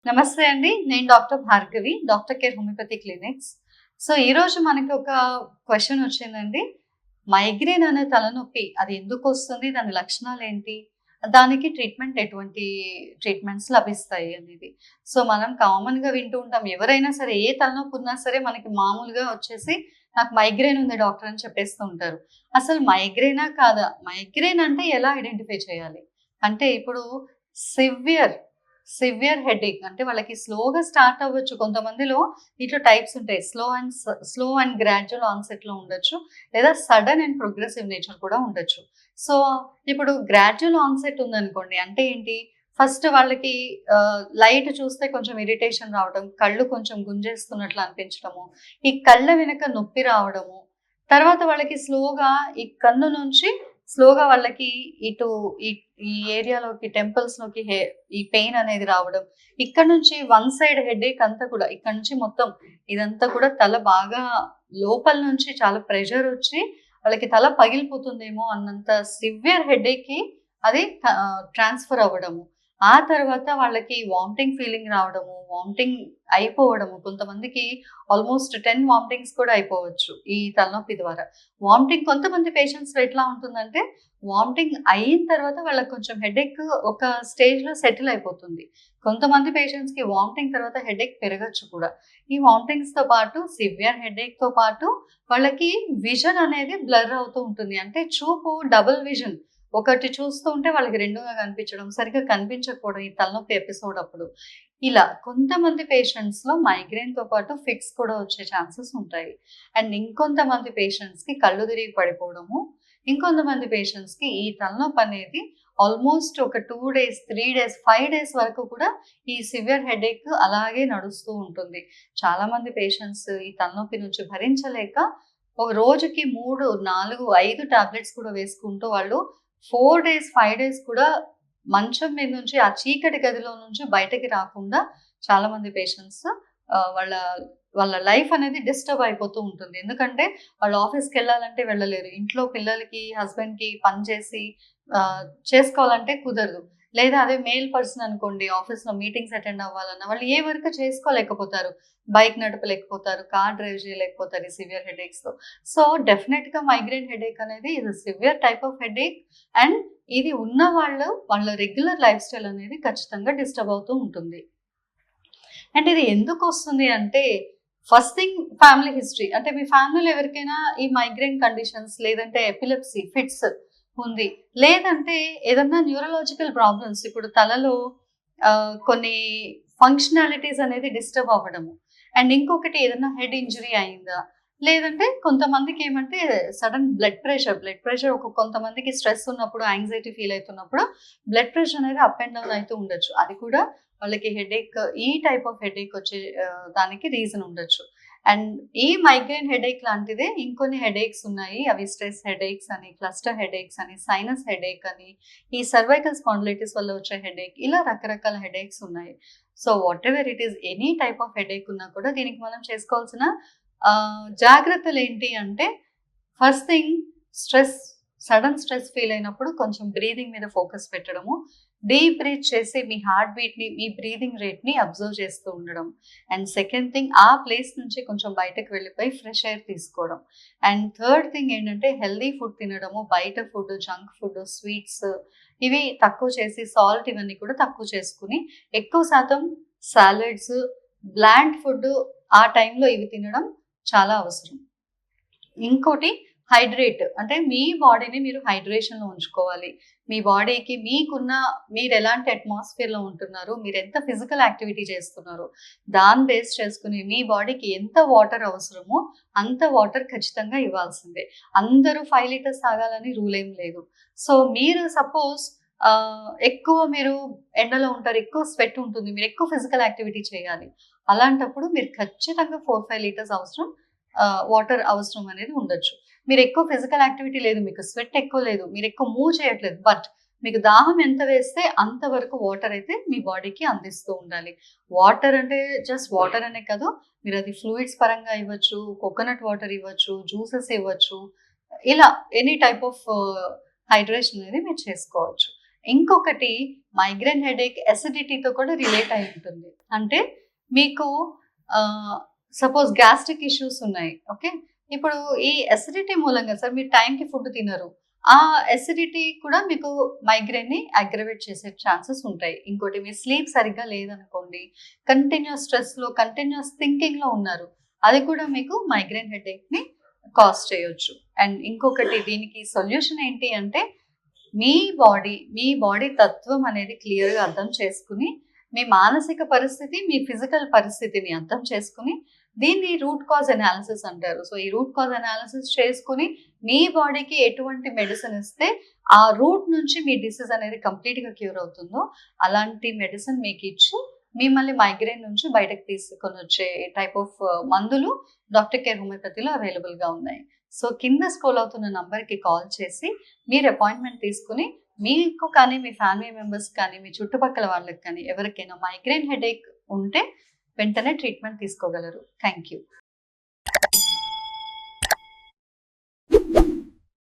నమస్తే అండి. నేను doctor Bhargavi. Doctor care homeopathy clinics. So, ఈరోజు మనకి ఒక క్వెషన్ వచ్చిందండి. మైగ్రేన్ అనే తలనొప్పి అది ఎందుకొస్తుంది? దాని లక్షణాలేంటి? దానికి ఎటువంటి ట్రీట్మెంట్స్ లభిస్తాయి అనేది. సో, మనం కామన్‌గా వింటూ ఉంటాం. ఎవరైనా సరే ఏ తలనొప్పి ఉన్నా సరే మనకి మామూలుగా వచ్చేసి నాకు మైగ్రేన్ ఉంది డాక్టర్ అని చెప్పేస్తూ ఉంటారు. అసలు మైగ్రేనా? కాదా? మైగ్రేన్ అంటే ఎలా ఐడెంటిఫై చేయాలి? అంటే ఇప్పుడు సివియర్ సివియర్ హెడేక్ అంటే వాళ్ళకి స్లోగా స్టార్ట్ అవ్వచ్చు. కొంతమందిలో దీంట్లో టైప్స్ ఉంటాయి. స్లో అండ్ గ్రాడ్యువల్ ఆన్సెట్‌లో ఉండొచ్చు. లేదా సడెన్ అండ్ ప్రోగ్రెసివ్ నేచర్ కూడా ఉండొచ్చు. సో, ఇప్పుడు గ్రాడ్యువల్ ఆన్సెట్ ఉందనుకోండి. అంటే ఏంటి? ఫస్ట్ వాళ్ళకి లైట్ చూస్తే కొంచెం ఇరిటేషన్ రావడం, కళ్ళు కొంచెం గుంజేస్తున్నట్లు అనిపించడము, ఈ కళ్ళ వెనక నొప్పి రావడము, తర్వాత వాళ్ళకి స్లోగా ఈ కన్ను నుంచి స్లోగా వాళ్ళకి ఇటు ఈ ఈ ఏరియాలోకి టెంపుల్స్‌లోకి ఈ పెయిన్ అనేది రావడం. ఇక్కడ నుంచి వన్ సైడ్ హెడేక్ అంతా కూడా ఇక్కడ నుంచి మొత్తం ఇదంతా కూడా తల బాగా లోపల నుంచి చాలా ప్రెషర్ వచ్చి వాళ్ళకి తల పగిలిపోతుందేమో అన్నంత సివియర్ హెడేక్‌కి అది ట్రాన్స్‌ఫర్ అవ్వడము. ఆ తర్వాత వాళ్ళకి వామిటింగ్ ఫీలింగ్ రావడము, వామిటింగ్ అయిపోవడము. కొంతమందికి ఆల్మోస్ట్ 10 వామిటింగ్స్ కూడా అయిపోవచ్చు ఈ తలనొప్పి ద్వారా. వామిటింగ్ కొంతమంది పేషెంట్స్‌లో ఎట్లా ఉంటుందంటే వామిటింగ్ అయిన తర్వాత వాళ్ళకి కొంచెం హెడేక్ ఒక స్టేజ్‌లో సెటిల్ అయిపోతుంది. కొంతమంది పేషెంట్స్‌కి వామిటింగ్ తర్వాత హెడేక్ పెరగొచ్చు కూడా. ఈ వామిటింగ్స్‌తో పాటు సివియర్ హెడేక్‌తో పాటు వాళ్ళకి విజన్ అనేది బ్లర్ అవుతూ ఉంటుంది. అంటే చూపు డబుల్ విజన్. ఒకటి చూస్తూ ఉంటే వాళ్ళకి రెండుగా కనిపించడం, సరిగ్గా కనిపించకపోవడం ఈ తలనొప్పి ఎపిసోడ్ అప్పుడు. ఇలా కొంతమంది పేషెంట్స్‌లో మైగ్రేన్‌తో పాటు ఫిట్స్ కూడా వచ్చే ఛాన్సెస్ ఉంటాయి. అండ్ ఇంకొంతమంది పేషెంట్స్‌కి కళ్ళు తిరిగి పడిపోవడము, ఇంకొంతమంది పేషెంట్స్‌కి ఈ తలనొప్పి అనేది ఆల్మోస్ట్ ఒక 2 డేస్, 3 డేస్, 5 డేస్ వరకు కూడా ఈ సివియర్ హెడేక్ అలాగే నడుస్తూ ఉంటుంది. చాలామంది పేషెంట్స్ ఈ తలనొప్పి నుంచి భరించలేక ఒక రోజుకి 3, 4, 5 టాబ్లెట్స్ కూడా వేసుకుంటూ వాళ్ళు 4 డేస్, 5 డేస్ కూడా మంచం మీద నుంచి ఆ చీకటి గదిలో నుంచి బయటకి రాకుండా చాలామంది పేషెంట్స్ వాళ్ళ వాళ్ళ లైఫ్ అనేది డిస్టర్బ్ అయిపోతూ ఉంటుంది. ఎందుకంటే వాళ్ళు ఆఫీస్‌కెళ్ళాలంటే వెళ్ళలేరు. ఇంట్లో పిల్లలకి, హస్బెండ్‌కి పని చేసి ఆహ్, చేసుకోవాలంటే కుదరదు. లేదా అదే మేల్ పర్సన్ అనుకోండి ఆఫీస్‌లో మీటింగ్స్ అటెండ్ అవ్వాలన్నా వాళ్ళు ఏ వర్క్ చేసుకోలేకపోతారు. బైక్ నడపలేకపోతారు, కార్ డ్రైవ్ చేయలేకపోతారు ఈ సివియర్ హెడేక్స్‌తో. సో, డెఫినెట్‌గా మైగ్రేన్ హెడేక్ అనేది ఇది severe type of headache and ఇది ఉన్న వాళ్ళు వాళ్ళ రెగ్యులర్ లైఫ్ స్టైల్ అనేది ఖచ్చితంగా డిస్టర్బ్ అవుతూ ఉంటుంది. అంటే ఇది ఎందుకొస్తుంది అంటే, ఫస్ట్ థింగ్ ఫ్యామిలీ హిస్టరీ. అంటే మీ ఫ్యామిలీలో ఎవరికైనా ఈ మైగ్రేన్ కండిషన్స్ లేదంటే ఎపిలెప్సీ, ఫిట్స్ ఉంది. లేదంటే ఏదన్నా న్యూరలాజికల్ ప్రాబ్లమ్స్ ఇప్పుడు తలలో కొన్ని ఫంక్షనాలిటీస్ అనేది డిస్టర్బ్ అవ్వడము. అండ్ ఇంకొకటి ఏదన్నా హెడ్ ఇంజ్యూరీ అయిందా? లేదంటే కొంతమందికేమంటే సడెన్ బ్లడ్ ప్రెషర్ కొంతమందికి స్ట్రెస్ ఉన్నప్పుడు, యాంగ్జైటీ ఫీల్ అయితున్నప్పుడు బ్లడ్ ప్రెషర్ అనేది అప్ అండ్ డౌన్ అయితూ ఉండొచ్చు. అది కూడా వాళ్ళకి హెడేక్ ఈ టైప్ ఆఫ్ హెడేక్ వచ్చే దానికి రీజన్ ఉండొచ్చు. అండ్ ఈ మైగ్రేన్ హెడేక్ లాంటిదే ఇంకొన్ని హెడేక్స్ ఉన్నాయి. అవి స్ట్రెస్ హెడేక్స్ అని, క్లస్టర్ హెడేక్స్ అని, సైనస్ హెడేక్ అని, ఈ సర్వైకల్ స్పాండిలైటిస్ వల్ల వచ్చే హెడేక్ ఇలా రకరకాల హెడేక్స్ ఉన్నాయి. So, whatever it is any type of headache ఉన్నా కూడా దీనికి మనం చేసుకోవాల్సిన జాగ్రత్తలేంటి అంటే first thing stress sudden stress feel అయినప్పుడు కొంచెం బ్రీతింగ్ మీద ఫోకస్ పెట్టడము. డీప్ బ్రీత్ చేసి మీ హార్ట్ బీట్‌ని, మీ బ్రీతింగ్ రేట్‌ని అబ్జర్వ్ చేస్తూ ఉండడం. అండ్ సెకండ్ థింగ్ ఆ ప్లేస్ నుంచి కొంచెం బయటకు వెళ్ళిపోయి ఫ్రెష్ ఎయిర్ తీసుకోవడం. అండ్ థర్డ్ థింగ్ ఏంటంటే హెల్తీ ఫుడ్ తినడము. బయట ఫుడ్, జంక్ ఫుడ్, స్వీట్స్ ఇవి తక్కువ చేసి సాల్ట్ ఇవన్నీ కూడా తక్కువ చేసుకొని ఎక్కువ శాతం సాలడ్స్, బ్లాండ్ ఫుడ్ ఆ టైంలో ఇవి తినడం చాలా అవసరం. ఇంకోటి హైడ్రేట్. అంటే మీ బాడీని మీరు హైడ్రేషన్‌లో ఉంచుకోవాలి. మీ బాడీకి మీరెలాంటి అట్మాస్ఫియర్‌లో ఉంటున్నారు, మీరెంత ఫిజికల్ యాక్టివిటీ చేస్తున్నారు, దాన్ని బేస్ చేసుకొని మీ బాడీకి ఎంత వాటర్ అవసరమో అంత వాటర్ ఖచ్చితంగా ఇవ్వాల్సిందే. అందరూ 5 లీటర్స్ తాగాలని రూల్ ఏం లేదు. సో, మీరు సపోజ్ ఎక్కువ మీరు ఎండలో ఉంటారు, ఎక్కువ స్వెట్ ఉంటుంది, మీరెక్కువ ఫిజికల్ యాక్టివిటీ చేయాలి. అలాంటప్పుడు మీరు ఖచ్చితంగా 4, 5 లీటర్స్ వాటర్ అవసరం అనేది ఉండొచ్చు. మీరెక్కువ ఫిజికల్ యాక్టివిటీ లేదు, మీకు స్వెట్ ఎక్కువ లేదు, మీరెక్కువ మూవ్ చేయట్లేదు. బట్ మీకు దాహం ఎంత వేస్తే అంత వరకు వాటర్ అయితే మీ బాడీకి అందిస్తూ ఉండాలి. వాటర్ అంటే జస్ట్ వాటర్ అనే కాదు, మీరది ఫ్లూయిడ్స్ పరంగా ఇవ్వచ్చు, కోకోనట్ వాటర్ ఇవ్వచ్చు, జ్యూసెస్ ఇవ్వచ్చు. ఇలా ఎనీ టైప్ ఆఫ్ హైడ్రేషన్ అనేది మీరు చేసుకోవచ్చు. ఇంకొకటి మైగ్రేన్ హెడేక్ ఎసిడిటీతో కూడా రిలేట్ అయి ఉంటుంది. అంటే మీకు సపోజ్ గ్యాస్ట్రిక్ ఇష్యూస్ ఉన్నాయి. ఓకే. ఇప్పుడు ఈ ఎసిడిటీ మూలంగా సార్ మీరు టైంకి ఫుడ్ తినరు. ఆ ఎసిడిటీ కూడా మీకు మైగ్రేన్‌ని అగ్రవేట్ చేసే ఛాన్సెస్ ఉంటాయి. ఇంకోటి మీ స్లీప్ సరిగ్గా లేదనుకోండి, కంటిన్యూయస్ స్ట్రెస్‌లో, కంటిన్యూయస్ థింకింగ్‌లో ఉన్నారు. అది కూడా మీకు మైగ్రేన్ హెడేక్‌ని కాజ్ చేయొచ్చు. అండ్ ఇంకొకటి దీనికి సొల్యూషన్ ఏంటి అంటే మీ బాడీ తత్వం అనేది క్లియర్‌గా అర్థం చేసుకొని, మీ మానసిక పరిస్థితి, మీ ఫిజికల్ పరిస్థితిని అర్థం చేసుకొని, దీన్ని రూట్ కాజ్ అనాలిసిస్ అంటారు. సో, ఈ రూట్ కాజ్ అనాలిసిస్ చేసుకొని, మీ బాడీకి ఎటువంటి మెడిసిన్ ఇస్తే, ఆ రూట్ నుంచి మీ డిసీజ్ అనేది కంప్లీట్‌గా క్యూర్ అవుతుందో, అలాంటి మెడిసిన్ మీకిచ్చి, మిమ్మల్ని మైగ్రేన్ నుంచి బయటకు తీసుకొనొచ్చే టైప్ ఆఫ్ మందులు డాక్టర్ కేర్ హోమియోపతిలో అవైలబుల్‌గా ఉన్నాయి. సో, కింద స్క్రోల్ అవుతున్న నంబర్‌కి కాల్ చేసి, మీరు అపాయింట్‌మెంట్ తీసుకొని, మీకు కానీ, మీ ఫ్యామిలీ మెంబర్స్ కానీ, మీ చుట్టుపక్కల వాళ్ళకి కానీ, ఎవరికైనా మైగ్రేన్ హెడేక్ ఉంటే వెంటనే ట్రీట్మెంట్ తీసుకోగలరు. Thank you.